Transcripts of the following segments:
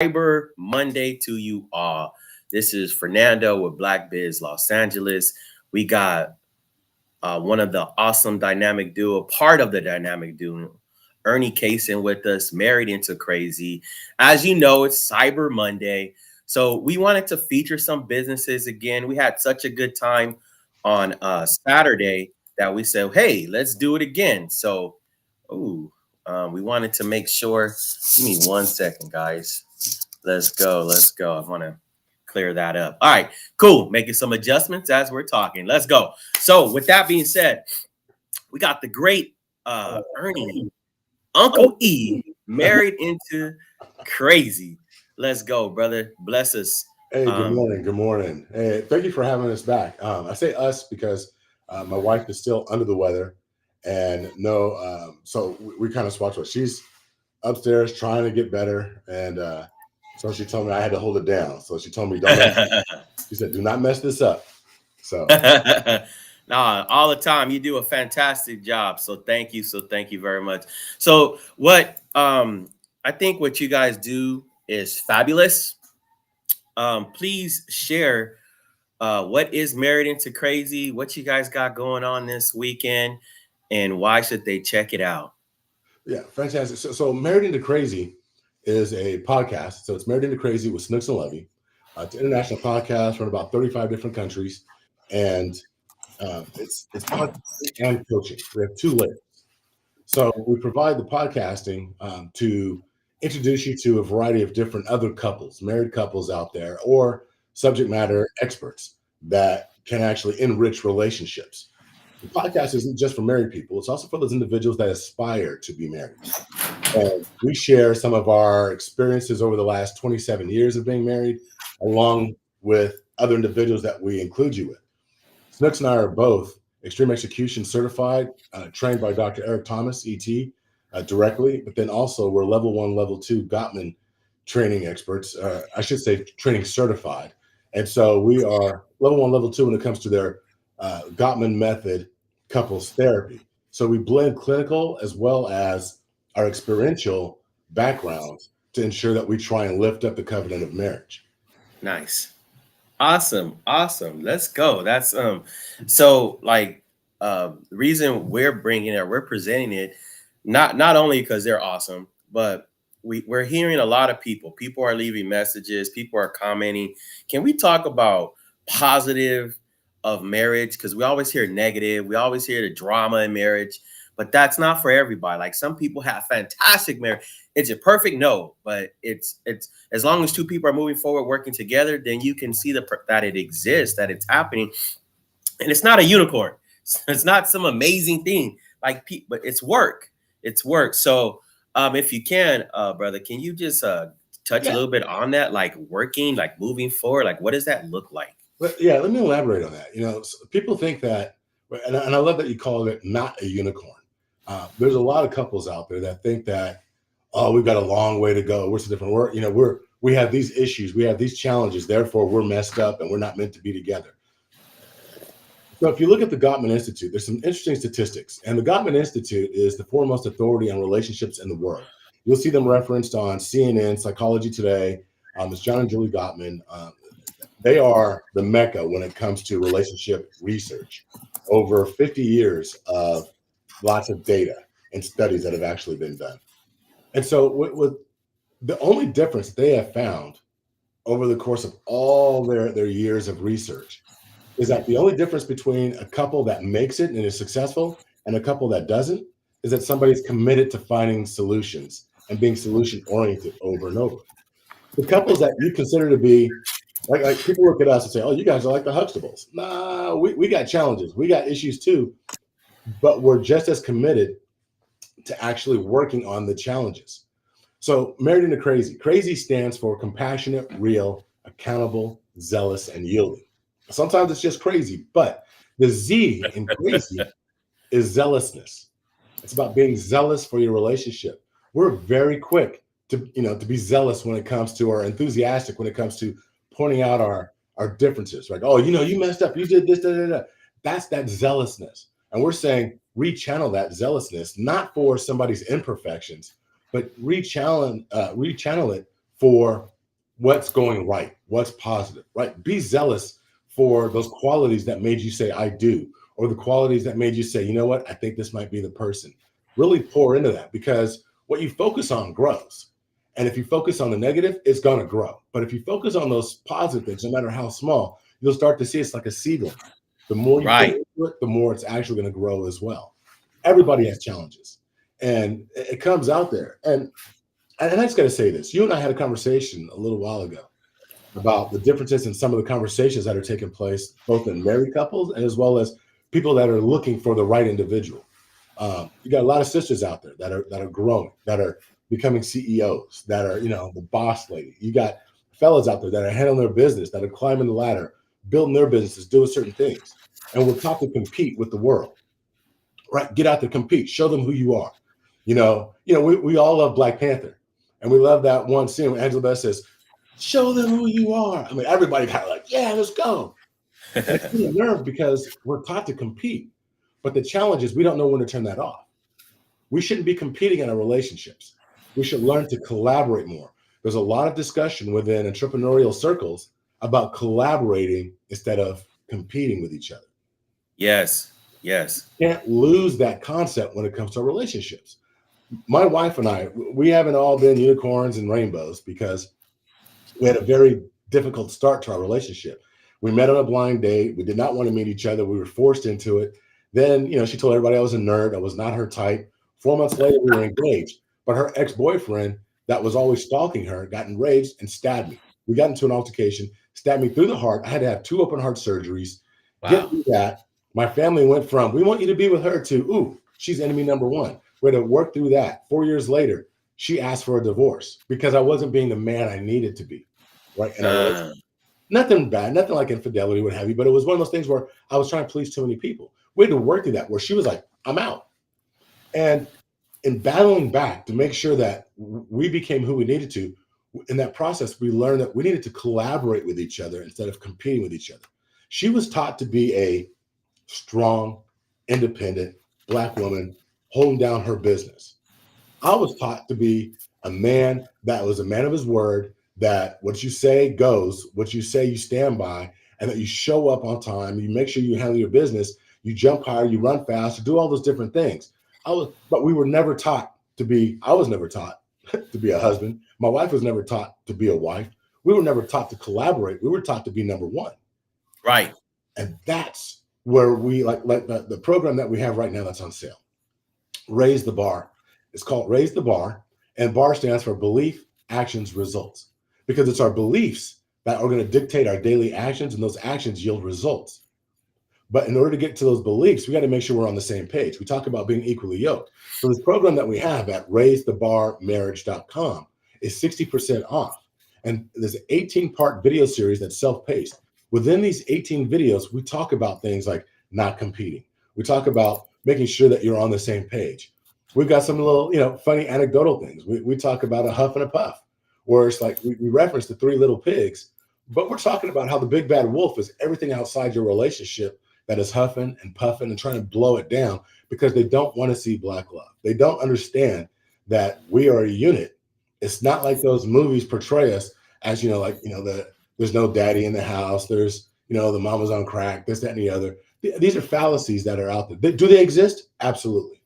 Cyber Monday to you all. This is Fernando with Black Biz Los Angeles. We got one of the awesome dynamic duo, part of the dynamic duo, Ernie Kaysen with us, married into crazy. As you know, it's Cyber Monday. So we wanted to feature some businesses again. We had such a good time on Saturday that we said, hey, let's do it again. So, ooh, we wanted to make sure. Give me 1 second, guys. Let's go. Let's go. I want to clear that up. All right, cool. Making some adjustments as we're talking. Let's go. So, with that being said, we got the great Ernie, Uncle E, married into crazy. Let's go, brother. Bless us. Hey, good morning. Good morning. Hey, thank you for having us back. I say us because my wife is still under the weather, and so we kind of swatch what she's upstairs trying to get better, and so she told me I had to hold it down. So she told me, "Don't." She said, "Do not mess this up." So, nah, all the time. You do a fantastic job. So thank you. So thank you very much. So what I think what you guys do is fabulous. Please share what is Married into Crazy, what you guys got going on this weekend, and why should they check it out? yeah, fantastic. So Married into Crazy is a podcast. So it's Married into Crazy with Snooks and Levy. It's an international podcast from about 35 different countries, and it's podcasting and coaching. We have two layers. So we provide the podcasting to introduce you to a variety of different other couples, married couples out there, or subject matter experts that can actually enrich relationships. The podcast isn't just for married people, it's also for those individuals that aspire to be married. And we share some of our experiences over the last 27 years of being married, along with other individuals that we include you with. Snooks and I are both extreme execution certified, trained by Dr. Eric Thomas, ET, directly, but then also we're level 1, level 2 Gottman training experts, I should say training certified. And so we are level 1, level 2 when it comes to their Gottman method couples therapy. So we blend clinical as well as our experiential backgrounds to ensure that we try and lift up the covenant of marriage. Nice. Awesome. Let's go. That's so like the reason we're bringing it, we're presenting it, not only because they're awesome, but we're hearing a lot of people are leaving messages, people are commenting. Can we talk about positive of marriage? Because we always hear negative, we always hear the drama in marriage, but that's not for everybody. Like some people have fantastic marriage. Is it perfect? No, but it's as long as two people are moving forward, working together, then you can see that it exists, that it's happening, and it's not a unicorn. It's not some amazing thing but it's work. It's work. So, if you can, brother, can you just touch a Yeah. little bit on that, like working, like moving forward, like what does that look like? Let me elaborate on that. People think that, and I love that you call it not a unicorn. There's a lot of couples out there that think that, oh, we've got a long way to go. We're so different. We have these issues, we have these challenges, therefore we're messed up and we're not meant to be together. So if you look at the Gottman Institute, there's some interesting statistics, and the Gottman Institute is the foremost authority on relationships in the world. You'll see them referenced on CNN, Psychology Today. It's John and Julie Gottman. They are the mecca when it comes to relationship research. Over 50 years of lots of data and studies that have actually been done. And so with the only difference they have found over the course of all their years of research is that the only difference between a couple that makes it and is successful and a couple that doesn't is that somebody's committed to finding solutions and being solution oriented over and over. The couples that you consider to be like people look at us and say, oh, you guys are like the Huxtables. Nah, we got challenges. We got issues too, but we're just as committed to actually working on the challenges. So Married into Crazy. Crazy stands for compassionate, real, accountable, zealous, and yielding. Sometimes it's just crazy, but the Z in crazy is zealousness. It's about being zealous for your relationship. We're very quick to be zealous when it comes to, or enthusiastic when it comes to pointing out our differences. Like, oh, you messed up. You did this, da, da, da. That's that zealousness. And we're saying rechannel that zealousness, not for somebody's imperfections, but rechannel it for what's going right, what's positive, right? Be zealous for those qualities that made you say, I do, or the qualities that made you say, you know what, I think this might be the person. Really pour into that, because what you focus on grows. And if you focus on the negative, it's going to grow. But if you focus on those positive things, no matter how small, you'll start to see it's like a seedling. The more you put Right. into it, the more it's actually going to grow as well. Everybody has challenges, and it comes out there. And I just got to say this. You and I had a conversation a little while ago about the differences in some of the conversations that are taking place, both in married couples and as well as people that are looking for the right individual. You got a lot of sisters out there that are growing, that are becoming CEOs, that are, the boss lady. You got fellas out there that are handling their business, that are climbing the ladder, building their businesses, doing certain things. And we're taught to compete with the world, right? Get out there, compete, show them who you are. We all love Black Panther, and we love that one scene where Angela Bassett says, show them who you are. I mean, everybody kind of like, yeah, let's go. And it's really nerve because we're taught to compete. But the challenge is we don't know when to turn that off. We shouldn't be competing in our relationships. We should learn to collaborate more. There's a lot of discussion within entrepreneurial circles about collaborating instead of competing with each other. Yes. Yes. Can't lose that concept when it comes to our relationships. My wife and I, we haven't all been unicorns and rainbows because we had a very difficult start to our relationship. We met on a blind date. We did not want to meet each other. We were forced into it. Then, she told everybody I was a nerd. I was not her type. 4 months later, we were engaged. But her ex-boyfriend that was always stalking her got enraged and stabbed me. We got into an altercation, stabbed me through the heart. I had to have 2 open heart surgeries. Get Wow. through that. My family went from, we want you to be with her, to, ooh, she's enemy number one. We had to work through that. 4 years later, she asked for a divorce because I wasn't being the man I needed to be, right? In our relationship. Uh, Nothing bad, nothing like infidelity, what have you, but it was one of those things where I was trying to please too many people. We had to work through that, where she was like, I'm out. And in battling back to make sure that we became who we needed to, in that process, we learned that we needed to collaborate with each other instead of competing with each other. She was taught to be a strong, independent Black woman holding down her business. I was taught to be a man that was a man of his word, that what you say goes, what you say you stand by, and that you show up on time, you make sure you handle your business, you jump higher, you run fast, you do all those different things. But we were never taught to be, I was never taught to be a husband. My wife was never taught to be a wife. We were never taught to collaborate. We were taught to be number one. right. And that's where we like the program that we have right now that's on sale. Raise the Bar. It's called Raise the Bar, and BAR stands for Belief, Actions, Results, because it's our beliefs that are going to dictate our daily actions, and those actions yield results. But in order to get to those beliefs, we got to make sure we're on the same page. We talk about being equally yoked. So this program that we have at raisethebarmarriage.com is 60% off. And there's an 18-part video series that's self-paced. Within these 18 videos, we talk about things like not competing. We talk about making sure that you're on the same page. We've got some little, funny anecdotal things. We talk about a huff and a puff, where it's like we reference the 3 little pigs, but we're talking about how the big bad wolf is everything outside your relationship that is huffing and puffing and trying to blow it down because they don't want to see Black love. They don't understand that we are a unit. It's not like those movies portray us as, there's no daddy in the house. There's, the mama's on crack, this, that, and the other. These are fallacies that are out there. Do they exist? Absolutely.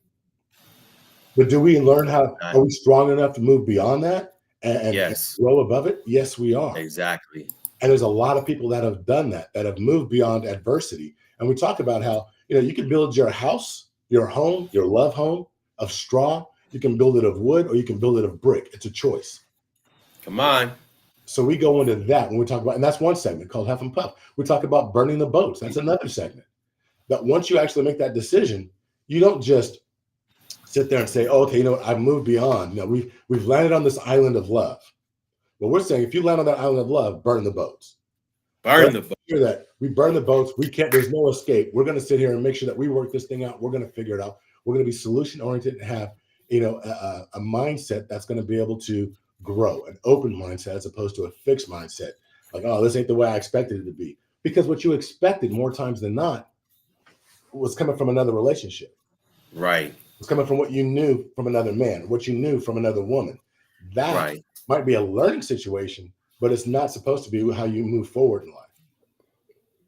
But do we learn are we strong enough to move beyond that and Yes. grow above it? Yes, we are. Exactly. And there's a lot of people that have done that have moved beyond adversity. And we talk about how, you can build your house, your home, your love home of straw. You can build it of wood, or you can build it of brick. It's a choice. Come on. So we go into that when we talk about, and that's one segment called Huff and Puff. We talk about burning the boats. That's another segment. That once you actually make that decision, you don't just sit there and say, oh, okay, I've moved beyond. We've landed on this island of love. Well, we're saying if you land on that island of love, burn the boats. Burn the boat. Sure that we burn the boats. We can't. There's no escape. We're going to sit here and make sure that we work this thing out. We're going to figure it out. We're going to be solution oriented and have a mindset that's going to be able to grow, an open mindset as opposed to a fixed mindset. Like, oh, this ain't the way I expected it to be. Because what you expected more times than not was coming from another relationship. Right. It's coming from what you knew from another man, what you knew from another woman. That Right. might be a learning situation, but it's not supposed to be how you move forward in life.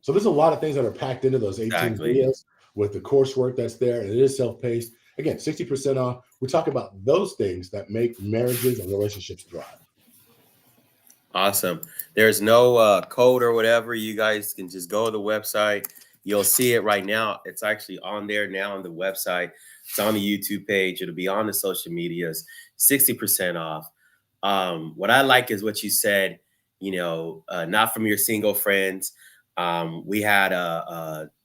So there's a lot of things that are packed into those 18 Exactly. videos with the coursework that's there, and it is self-paced. Again, 60% off. We talk about those things that make marriages and relationships thrive. Awesome. There's no code or whatever. You guys can just go to the website. You'll see it right now. It's actually on there now on the website. It's on the YouTube page. It'll be on the social medias. 60% off. What I like is what you said. Not from your single friends. We had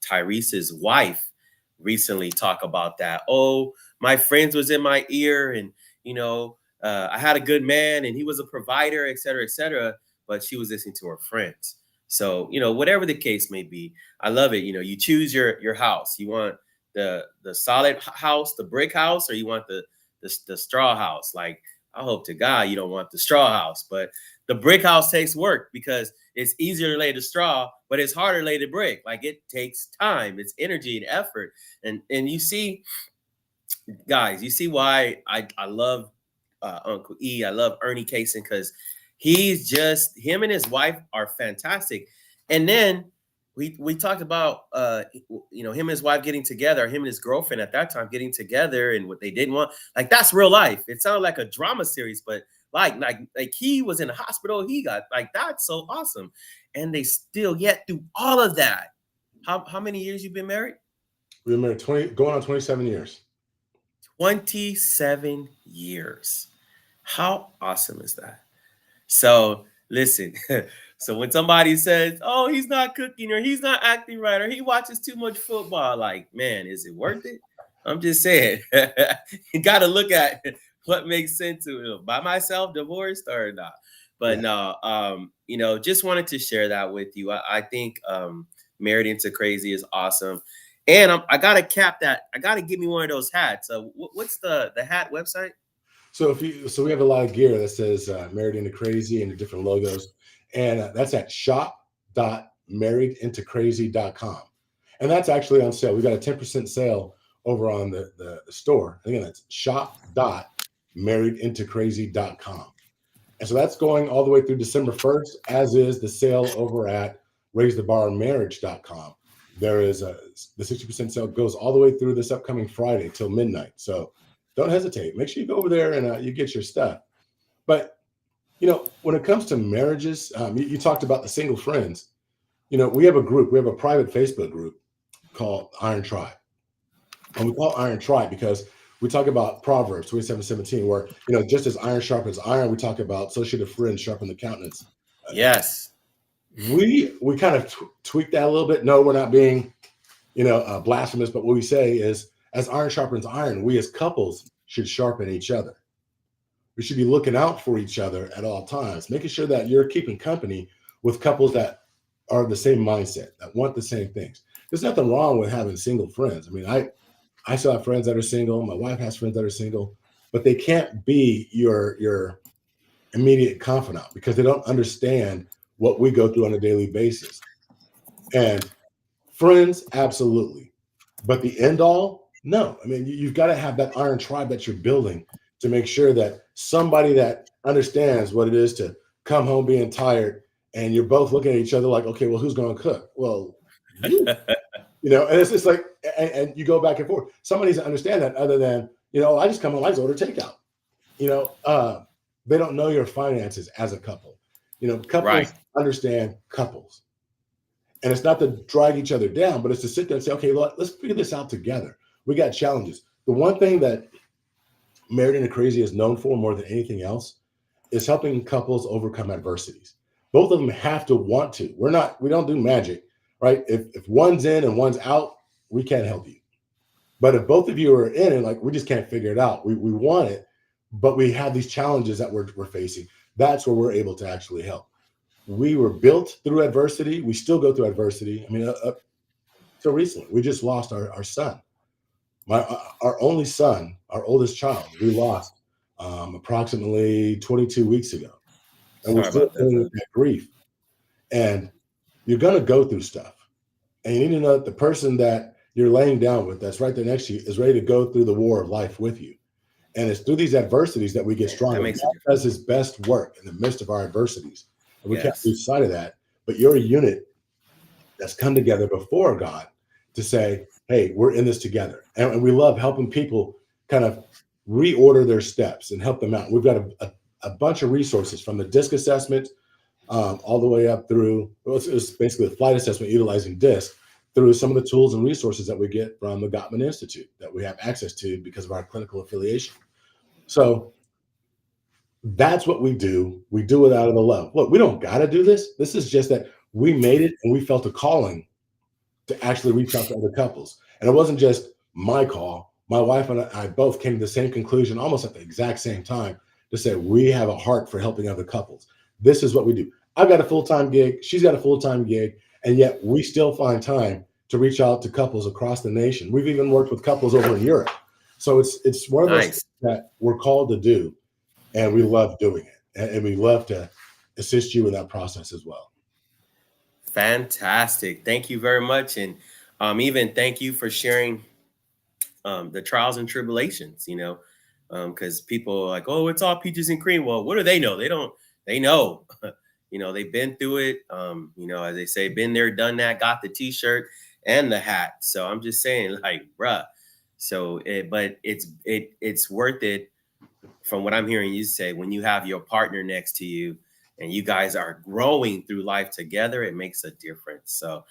Tyrese's wife recently talk about that. Oh, my friends was in my ear, and you know I had a good man and he was a provider, et cetera, et cetera. But she was listening to her friends. So, whatever the case may be, I love it. You choose your house. You want the solid house, the brick house, or you want the straw house. Like, I hope to God you don't want the straw house, but the brick house takes work because it's easier to lay the straw, but it's harder to lay the brick. Like, it takes time, it's energy and effort. And you see, guys, you see why I love Uncle E. I love Ernie Cason because him and his wife are fantastic. And then we talked about him and his wife getting together, him and his girlfriend at that time getting together, and what they didn't want. Like, that's real life. It sounded like a drama series, but like he was in the hospital. He got, like, that's so awesome, and they still yet through all of that. How many years you been married? We've been married 20, going on 27 years. 27 years. How awesome is that? So listen, so when somebody says, "Oh, he's not cooking," or "He's not acting right," or "He watches too much football," like, man, is it worth it? I'm just saying, you got to look at what makes sense to him. By myself, divorced or not. But Yeah. no, just wanted to share that with you. I think Married into Crazy is awesome. And I gotta cap that. I gotta give me one of those hats. What's the hat website? So we have a lot of gear that says Married into Crazy and the different logos, and that's at shop.marriedintocrazy.com, and that's actually on sale. We got a 10% sale over on the store. Again, that's shop.marriedintocrazy.com. And so that's going all the way through December 1st, as is the sale over at raisethebarmarriage.com. There is the 60% sale goes all the way through this upcoming Friday till midnight. So don't hesitate. Make sure you go over there and you get your stuff. But, when it comes to marriages, you talked about the single friends. We have a group, we have a private Facebook group called Iron Tribe. And we call it Iron Tribe because we talk about Proverbs 27:17, where, just as iron sharpens iron, we talk about so should a friend sharpen the countenance. Yes. We kind of tweak that a little bit. No, we're not being, blasphemous, but what we say is, as iron sharpens iron, we as couples should sharpen each other. We should be looking out for each other at all times, making sure that you're keeping company with couples that are the same mindset, that want the same things. There's nothing wrong with having single friends. I mean, I still have friends that are single. My wife has friends that are single, but they can't be your immediate confidant because they don't understand what we go through on a daily basis. And friends, absolutely. But the end all, no. I mean, you've got to have that iron tribe that you're building to make sure that somebody that understands what it is to come home being tired and you're both looking at each other like, okay, well, who's going to cook? Well, you. And it's just like, and you go back and forth. Somebody needs to understand that other than, I just come home, I just order takeout. They don't know your finances as a couple. Right. Couples understand couples. And it's not to drag each other down, but it's to sit there and say, okay, let's figure this out together. We got challenges. The one thing that Married into Crazy is known for more than anything else is helping couples overcome adversities. Both of them have to want to. We don't do magic, right? If one's in and one's out, we can't help you. But if both of you are in and like we just can't figure it out, we want it, but we have these challenges that we're facing. That's where we're able to actually help. We were built through adversity. We still go through adversity. I mean, so recently, we just lost our son, our only son, our oldest child. We lost approximately 22 weeks ago, and we're Sorry still about that, dealing with brother. that grief. And you're going to go through stuff, and you need to know that the person that you're laying down with, that's right there next to you, is ready to go through the war of life with you. And it's through these adversities that we get Man, that stronger. makes a God difference. does his best work in the midst of our adversities. And we can't Yes. lose sight of that. But you're a unit that's come together before God to say, hey, we're in this together. And we love helping people kind of reorder their steps and help them out. We've got a bunch of resources from the DISC assessment all the way up through, well, it's basically a flight assessment utilizing DISC through some of the tools and resources that we get from the Gottman Institute that we have access to because of our clinical affiliation. So that's what we do. We do it out of the love. Look, we don't got to do this. This is just that we made it and we felt a calling to actually reach out to other couples. And it wasn't just my call. My wife and I both came to the same conclusion almost at the exact same time to say we have a heart for helping other couples. This is what we do. I've got a full-time gig. She's got a full-time gig. And yet we still find time to reach out to couples across the nation. We've even worked with couples over in Europe. So it's one of those things Nice. that we're called to do, and we love doing it. And we love to assist you in that process as well. Fantastic. Thank you very much. And even thank you for sharing the trials and tribulations, because people are like, oh, it's all peaches and cream. Well, what do they know? They don't, they know, they've been through it. As they say, been there, done that, got the t-shirt and the hat. So I'm just saying, like, bruh. But it's worth it from what I'm hearing you say. When you have your partner next to you and you guys are growing through life together, it makes a difference. So,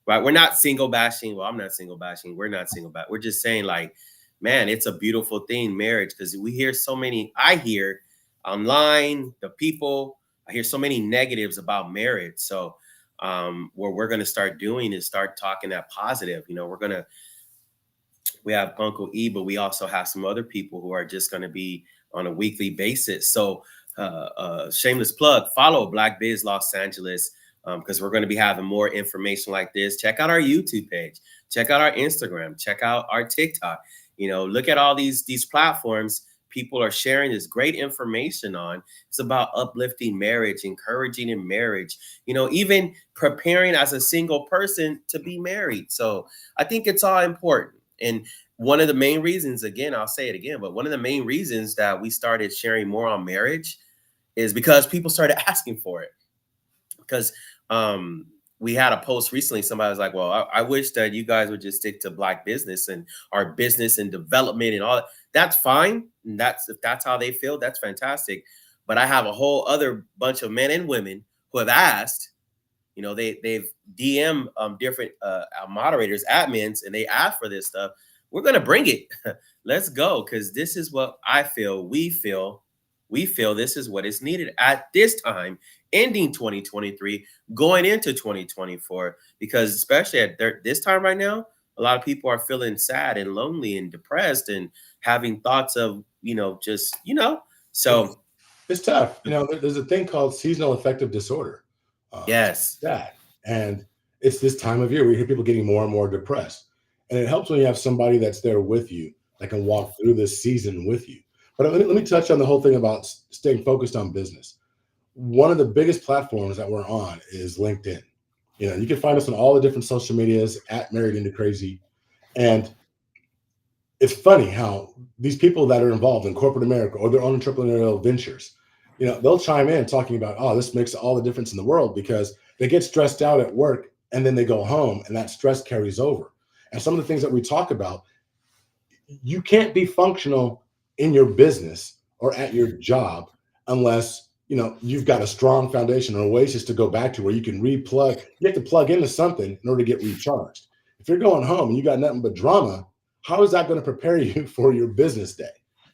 right, we're not single bashing. Well, I'm not single bashing. We're not single bash. We're just saying, like, man, it's a beautiful thing, marriage, because we hear so many. I hear online, the people. I hear so many negatives about marriage. So, what we're gonna start doing is start talking that positive. We have Uncle E, but we also have some other people who are just gonna be on a weekly basis. So, shameless plug: follow Black Biz Los Angeles, because we're going to be having more information like this. Check out our YouTube page, check out our Instagram, check out our TikTok. Look at all these platforms. People are sharing this great information on. It's about uplifting marriage, encouraging in marriage, even preparing as a single person to be married. So I think it's all important. And one of the main reasons, again, I'll say it again, but one of the main reasons that we started sharing more on marriage is because people started asking for it. Because we had a post recently. Somebody was like, well, I wish that you guys would just stick to Black business and our business and development and all that. That's fine. If that's how they feel, that's fantastic. But I have a whole other bunch of men and women who have asked, they've DM different moderators, admins, and they ask for this stuff. We're going to bring it. Let's go. Because this is what I feel. We feel this is what is needed at this time, ending 2023, going into 2024, because especially at this time right now, a lot of people are feeling sad and lonely and depressed and having thoughts of, It's, so it's tough. There's a thing called seasonal affective disorder. It's yes, that. And it's this time of year we hear people getting more and more depressed. And it helps when you have somebody that's there with you that can walk through this season with you. But let me touch on the whole thing about staying focused on business. One of the biggest platforms that we're on is LinkedIn. You can find us on all the different social medias at Married Into Crazy. And it's funny how these people that are involved in corporate America or their own entrepreneurial ventures, they'll chime in talking about, oh, this makes all the difference in the world because they get stressed out at work and then they go home and that stress carries over. And some of the things that we talk about, you can't be functional in your business or at your job unless you've got a strong foundation or oasis to go back to where you can replug. You have to plug into something in order to get recharged. If you're going home and you got nothing but drama, how is that going to prepare you for your business day?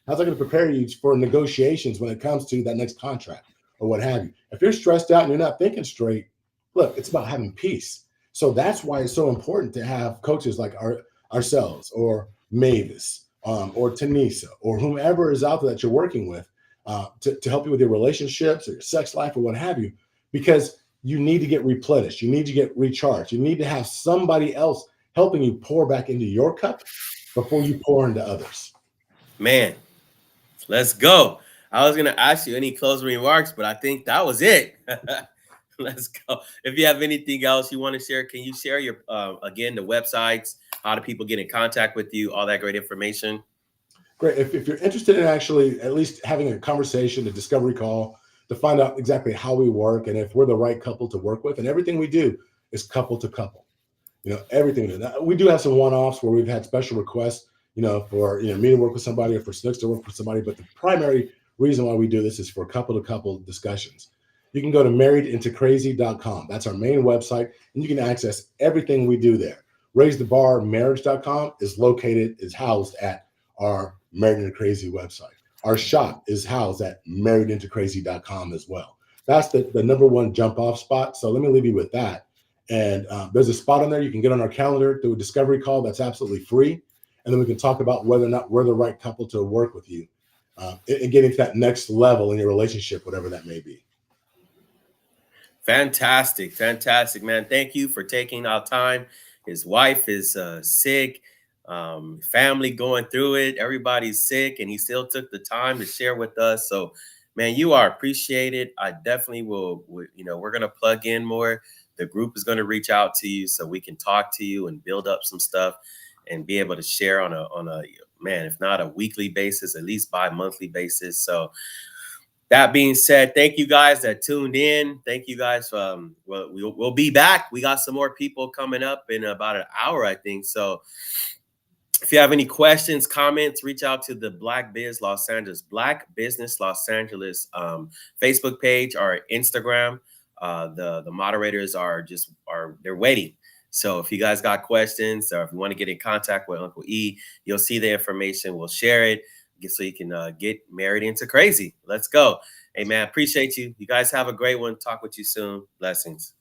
How's that going to prepare you for negotiations when it comes to that next contract or what have you? If you're stressed out and you're not thinking straight, look, it's about having peace. So that's why it's so important to have coaches like ourselves or Mavis or Tanisa or whomever is out there that you're working with to help you with your relationships or your sex life or what have you, because you need to get replenished. You need to get recharged. You need to have somebody else helping you pour back into your cup before you pour into others. man, let's go. I was gonna ask you any closing remarks, but I think that was it. Let's go. If you have anything else you want to share, can you share your again the websites, how do people get in contact with you, all that great information? Great. If you're interested in actually at least having a conversation, a discovery call to find out exactly how we work and if we're the right couple to work with, and everything we do is couple to couple. Everything we do. Now, we do have some one-offs where we've had special requests, for me to work with somebody or for Snooks to work with somebody. But the primary reason why we do this is for couple to couple discussions. You can go to marriedintocrazy.com. That's our main website, and you can access everything we do there. Raise the Bar Marriage.com is housed at our Married Into Crazy website. Our shop is housed at marriedintocrazy.com as well. That's the number one jump off spot. So let me leave you with that. And there's a spot on there you can get on our calendar, do a discovery call that's absolutely free. And then we can talk about whether or not we're the right couple to work with you and getting to that next level in your relationship, whatever that may be. Fantastic, fantastic, man. Thank you for taking our time. His wife is sick, family going through it. Everybody's sick, and he still took the time to share with us. So, man, you are appreciated. I definitely will. We're gonna plug in more. The group is gonna reach out to you so we can talk to you and build up some stuff and be able to share on a man, if not a weekly basis, at least bi-monthly basis. So that being said, thank you guys that tuned in. Thank you guys. We'll be back. We got some more people coming up in about an hour, I think. So if you have any questions, comments, reach out to the Black Business Los Angeles Facebook page or Instagram. The moderators they're waiting. So if you guys got questions or if you want to get in contact with Uncle E, you'll see the information. We'll share it so you can get married into crazy. Let's go. Hey, man, appreciate you. You guys have a great one. Talk with you soon. Blessings.